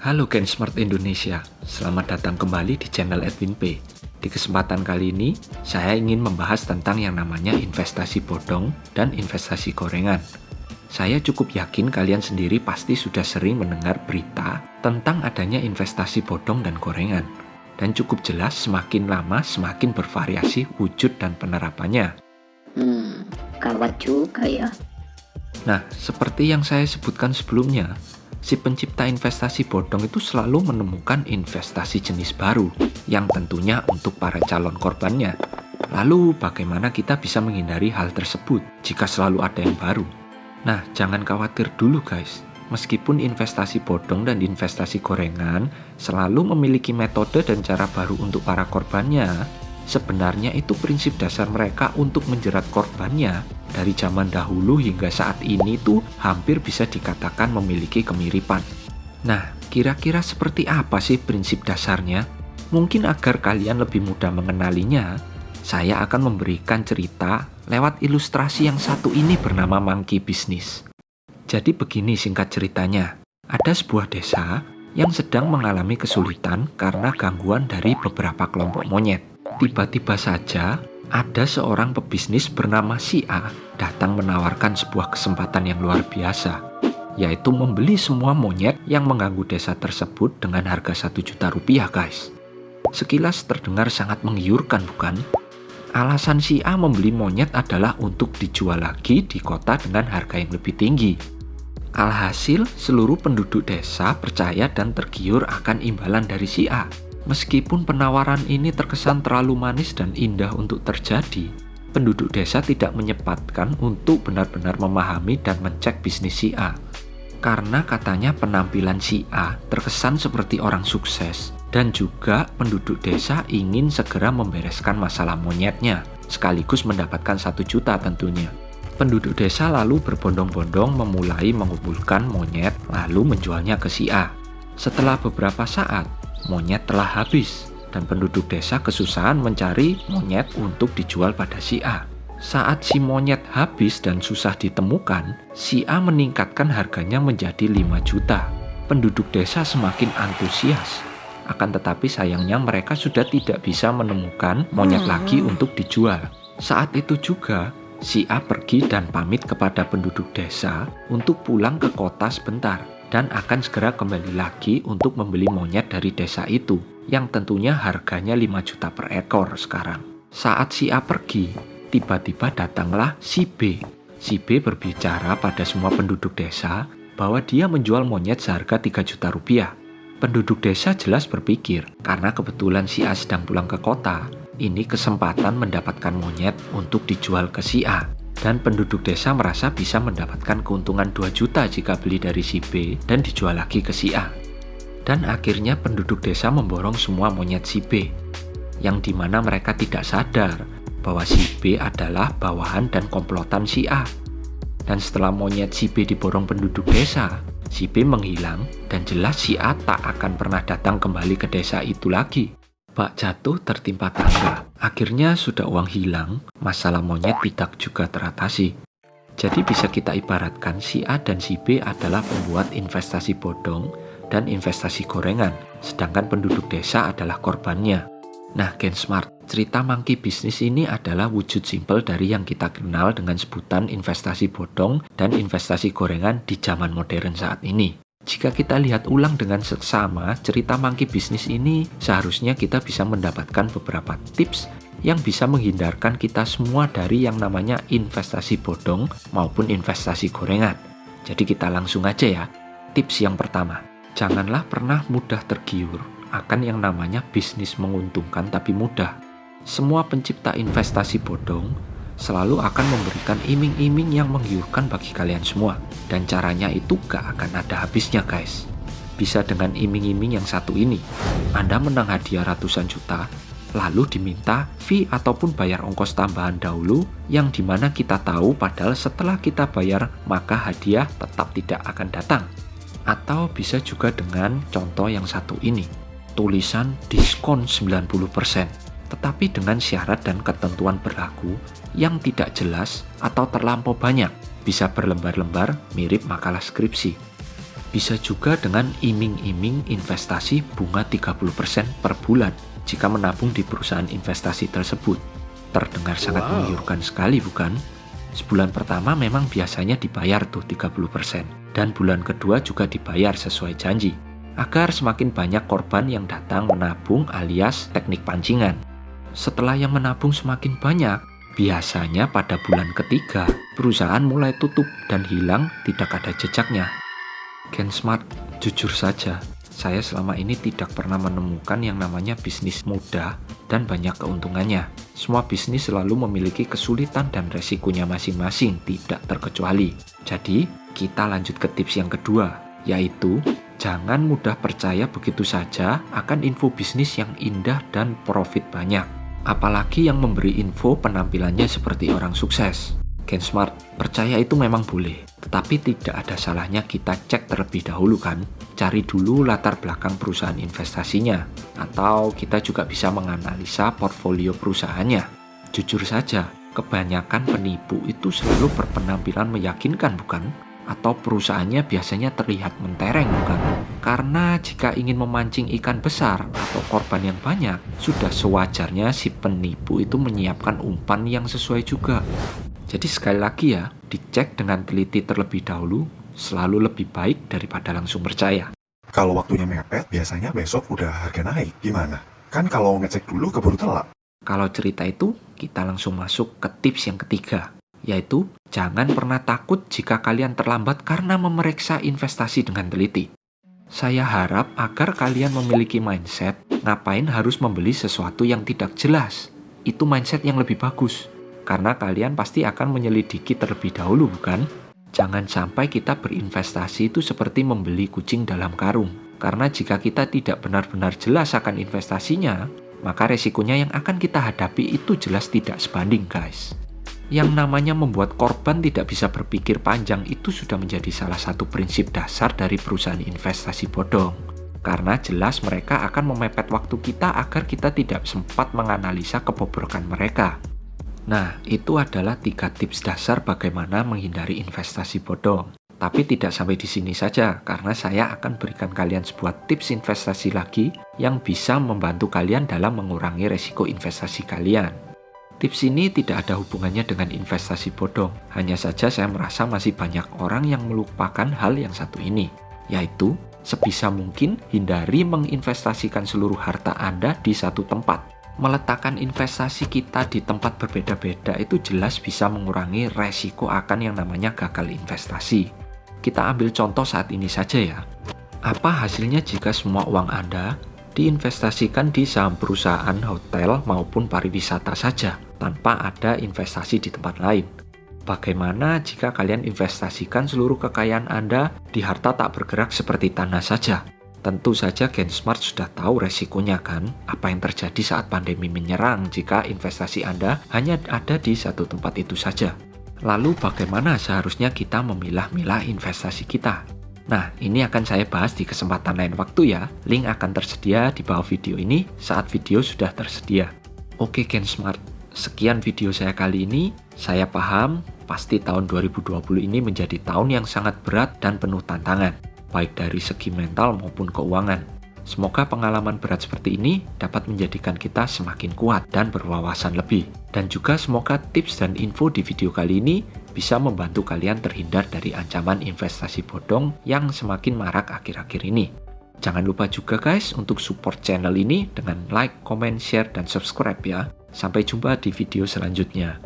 Halo Gen Smart Indonesia, selamat datang kembali di channel Edwin P. Di kesempatan kali ini, saya ingin membahas tentang yang namanya investasi bodong dan investasi gorengan. Saya cukup yakin kalian sendiri pasti sudah sering mendengar berita tentang adanya investasi bodong dan gorengan. Dan cukup jelas semakin lama semakin bervariasi wujud dan penerapannya. Gawat juga ya. Nah, seperti yang saya sebutkan sebelumnya, si pencipta investasi bodong itu selalu menemukan investasi jenis baru yang tentunya untuk para calon korbannya. Lalu bagaimana kita bisa menghindari hal tersebut jika selalu ada yang baru? Nah, jangan khawatir dulu guys. Meskipun investasi bodong dan investasi gorengan selalu memiliki metode dan cara baru untuk para korbannya, sebenarnya itu prinsip dasar mereka untuk menjerat korbannya dari zaman dahulu hingga saat ini tuh hampir bisa dikatakan memiliki kemiripan. Nah, kira-kira seperti apa sih prinsip dasarnya? Mungkin agar kalian lebih mudah mengenalinya, saya akan memberikan cerita lewat ilustrasi yang satu ini bernama Monkey Business. Jadi begini singkat ceritanya, ada sebuah desa yang sedang mengalami kesulitan karena gangguan dari beberapa kelompok monyet. Tiba-tiba saja ada seorang pebisnis bernama si A datang menawarkan sebuah kesempatan yang luar biasa, yaitu membeli semua monyet yang mengganggu desa tersebut dengan harga 1 juta rupiah guys. Sekilas terdengar sangat menggiurkan bukan? Alasan si A membeli monyet adalah untuk dijual lagi di kota dengan harga yang lebih tinggi. Alhasil seluruh penduduk desa percaya dan tergiur akan imbalan dari si A. Meskipun penawaran ini terkesan terlalu manis dan indah untuk terjadi, penduduk desa tidak menyempatkan untuk benar-benar memahami dan mencek bisnis si A. Karena katanya penampilan si A terkesan seperti orang sukses, dan juga penduduk desa ingin segera membereskan masalah monyetnya, sekaligus mendapatkan 1 juta tentunya. Penduduk desa lalu berbondong-bondong memulai mengumpulkan monyet lalu menjualnya ke si A. Setelah beberapa saat, monyet telah habis dan penduduk desa kesusahan mencari monyet untuk dijual pada si A. Saat si monyet habis dan susah ditemukan, si A meningkatkan harganya menjadi 5 juta. Penduduk desa semakin antusias. Akan tetapi sayangnya mereka sudah tidak bisa menemukan monyet lagi untuk dijual. Saat itu juga, si A pergi dan pamit kepada penduduk desa untuk pulang ke kota sebentar dan akan segera kembali lagi untuk membeli monyet dari desa itu yang tentunya harganya 5 juta per ekor sekarang. Saat si A pergi, tiba-tiba datanglah si B. Si B berbicara pada semua penduduk desa bahwa dia menjual monyet seharga 3 juta rupiah. Penduduk desa jelas berpikir, karena kebetulan si A sedang pulang ke kota, ini kesempatan mendapatkan monyet untuk dijual ke si A. Dan penduduk desa merasa bisa mendapatkan keuntungan 2 juta jika beli dari si B dan dijual lagi ke si A. Dan akhirnya penduduk desa memborong semua monyet si B, yang dimana mereka tidak sadar bahwa si B adalah bawahan dan komplotan si A. Dan setelah monyet si B diborong penduduk desa, si B menghilang dan jelas si A tak akan pernah datang kembali ke desa itu lagi. Bak jatuh tertimpa tangga. Akhirnya sudah uang hilang, masalah monyet tidak juga teratasi. Jadi bisa kita ibaratkan si A dan si B adalah pembuat investasi bodong dan investasi gorengan, sedangkan penduduk desa adalah korbannya. Nah, Gen Smart, cerita Monkey Business ini adalah wujud simpel dari yang kita kenal dengan sebutan investasi bodong dan investasi gorengan di zaman modern saat ini. Jika kita lihat ulang dengan seksama, cerita Monkey Business ini seharusnya kita bisa mendapatkan beberapa tips yang bisa menghindarkan kita semua dari yang namanya investasi bodong maupun investasi gorengan. Jadi kita langsung aja ya. Tips yang pertama, janganlah pernah mudah tergiur akan yang namanya bisnis menguntungkan tapi mudah. Semua pencipta investasi bodong selalu akan memberikan iming-iming yang menggiurkan bagi kalian semua. Dan caranya itu gak akan ada habisnya guys. Bisa dengan iming-iming yang satu ini. Anda menang hadiah ratusan juta, lalu diminta fee ataupun bayar ongkos tambahan dahulu, yang dimana kita tahu padahal setelah kita bayar maka hadiah tetap tidak akan datang. Atau bisa juga dengan contoh yang satu ini, tulisan diskon 90%. Tetapi dengan syarat dan ketentuan berlaku yang tidak jelas atau terlampau banyak, bisa berlembar-lembar mirip makalah skripsi. Bisa juga dengan iming-iming investasi bunga 30% per bulan jika menabung di perusahaan investasi tersebut. Terdengar sangat menggiurkan sekali, bukan? Sebulan pertama memang biasanya dibayar tuh 30%, dan bulan kedua juga dibayar sesuai janji, agar semakin banyak korban yang datang menabung alias teknik pancingan. Setelah yang menabung semakin banyak, biasanya pada bulan ketiga, perusahaan mulai tutup dan hilang tidak ada jejaknya. GenSmart, jujur saja, saya selama ini tidak pernah menemukan yang namanya bisnis mudah dan banyak keuntungannya. Semua bisnis selalu memiliki kesulitan dan resikonya masing-masing, tidak terkecuali. Jadi, kita lanjut ke tips yang kedua, yaitu jangan mudah percaya begitu saja akan info bisnis yang indah dan profit banyak. Apalagi yang memberi info penampilannya seperti orang sukses. GenSmart, percaya itu memang boleh, tetapi tidak ada salahnya kita cek terlebih dahulu kan. Cari dulu latar belakang perusahaan investasinya, atau kita juga bisa menganalisa portfolio perusahaannya. Jujur saja, kebanyakan penipu itu selalu berpenampilan meyakinkan, bukan? Atau perusahaannya biasanya terlihat mentereng, bukan? Karena jika ingin memancing ikan besar atau korban yang banyak, sudah sewajarnya si penipu itu menyiapkan umpan yang sesuai juga. Jadi sekali lagi ya, dicek dengan teliti terlebih dahulu, selalu lebih baik daripada langsung percaya. Kalau waktunya mepet, biasanya besok udah harga naik. Gimana? Kan kalau ngecek dulu keburu telat. Kalau cerita itu, kita langsung masuk ke tips yang ketiga, yaitu jangan pernah takut jika kalian terlambat karena memeriksa investasi dengan teliti. Saya harap agar kalian memiliki mindset, ngapain harus membeli sesuatu yang tidak jelas. Itu mindset yang lebih bagus. Karena kalian pasti akan menyelidiki terlebih dahulu, bukan? Jangan sampai kita berinvestasi itu seperti membeli kucing dalam karung. Karena jika kita tidak benar-benar jelas akan investasinya, maka resikonya yang akan kita hadapi itu jelas tidak sebanding, guys. Yang namanya membuat korban tidak bisa berpikir panjang itu sudah menjadi salah satu prinsip dasar dari perusahaan investasi bodong. Karena jelas mereka akan memepet waktu kita agar kita tidak sempat menganalisa kebobrokan mereka. Nah, itu adalah 3 tips dasar bagaimana menghindari investasi bodong. Tapi tidak sampai di sini saja, karena saya akan berikan kalian sebuah tips investasi lagi yang bisa membantu kalian dalam mengurangi resiko investasi kalian. Tips ini tidak ada hubungannya dengan investasi bodong, hanya saja saya merasa masih banyak orang yang melupakan hal yang satu ini, yaitu sebisa mungkin hindari menginvestasikan seluruh harta Anda di satu tempat. Meletakkan investasi kita di tempat berbeda-beda itu jelas bisa mengurangi resiko akan yang namanya gagal investasi. Kita ambil contoh saat ini saja ya. Apa hasilnya jika semua uang Anda diinvestasikan di saham perusahaan hotel maupun pariwisata saja, tanpa ada investasi di tempat lain? Bagaimana jika kalian investasikan seluruh kekayaan Anda di harta tak bergerak seperti tanah saja? Tentu saja GenSmart sudah tahu resikonya kan, apa yang terjadi saat pandemi menyerang jika investasi Anda hanya ada di satu tempat itu saja. Lalu bagaimana seharusnya kita memilah-milah investasi kita? Nah, ini akan saya bahas di kesempatan lain waktu ya. Link akan tersedia di bawah video ini saat video sudah tersedia. Oke GenSmart, sekian video saya kali ini. Saya paham, pasti tahun 2020 ini menjadi tahun yang sangat berat dan penuh tantangan, baik dari segi mental maupun keuangan. Semoga pengalaman berat seperti ini dapat menjadikan kita semakin kuat dan berwawasan lebih. Dan juga semoga tips dan info di video kali ini bisa membantu kalian terhindar dari ancaman investasi bodong yang semakin marak akhir-akhir ini. Jangan lupa juga guys untuk support channel ini dengan like, comment, share, dan subscribe ya. Sampai jumpa di video selanjutnya.